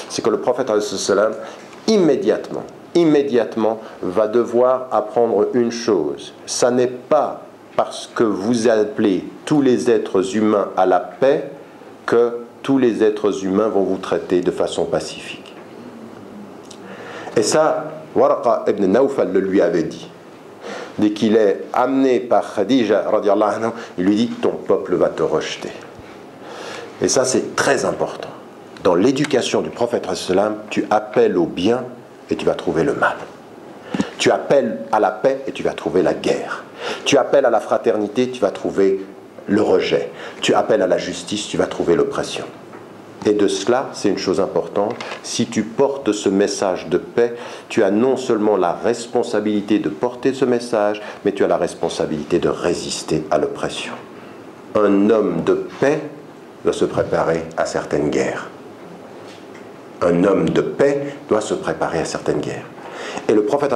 c'est que le prophète immédiatement va devoir apprendre une chose. Ça n'est pas parce que vous appelez tous les êtres humains à la paix que tous les êtres humains vont vous traiter de façon pacifique. Et ça, Waraqa ibn Nawfal le lui avait dit. Dès qu'il est amené par Khadija, radiallahu anha, il lui dit « ton peuple va te rejeter ». Et ça, c'est très important. Dans l'éducation du prophète, tu appelles au bien et tu vas trouver le mal. Tu appelles à la paix et tu vas trouver la guerre. Tu appelles à la fraternité, tu vas trouver le rejet. Tu appelles à la justice, tu vas trouver l'oppression. Et de cela, c'est une chose importante, si tu portes ce message de paix, tu as non seulement la responsabilité de porter ce message, mais tu as la responsabilité de résister à l'oppression. Un homme de paix doit se préparer à certaines guerres. Un homme de paix doit se préparer à certaines guerres. Et le prophète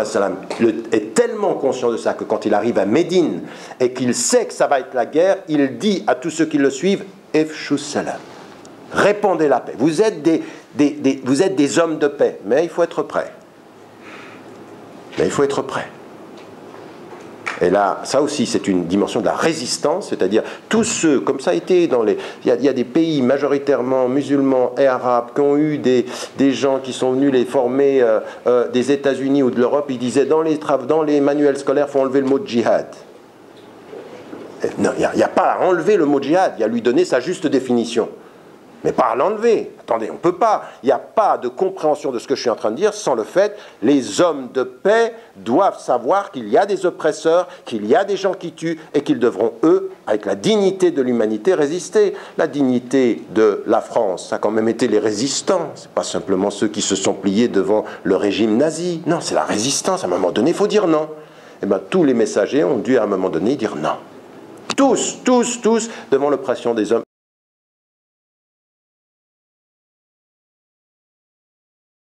est tellement conscient de ça que quand il arrive à Médine et qu'il sait que ça va être la guerre, il dit à tous ceux qui le suivent « Efshus salam ». Répandez la paix. Vous êtes des hommes de paix, mais il faut être prêt. Et là, ça aussi, c'est une dimension de la résistance, c'est-à-dire tous ceux, comme ça a été dans les... Il y a des pays majoritairement musulmans et arabes qui ont eu des gens qui sont venus les former des États-Unis ou de l'Europe, ils disaient dans les manuels scolaires, il faut enlever le mot djihad. Non, il n'y a pas à enlever le mot djihad, il y a à lui donner sa juste définition. Mais pas à l'enlever. Attendez, on ne peut pas. Il n'y a pas de compréhension de ce que je suis en train de dire sans le fait, les hommes de paix doivent savoir qu'il y a des oppresseurs, qu'il y a des gens qui tuent et qu'ils devront, eux, avec la dignité de l'humanité, résister. La dignité de la France, ça a quand même été les résistants. Ce n'est pas simplement ceux qui se sont pliés devant le régime nazi. Non, c'est la résistance. À un moment donné, il faut dire non. Et bien, tous les messagers ont dû, à un moment donné, dire non. Tous, devant l'oppression des hommes.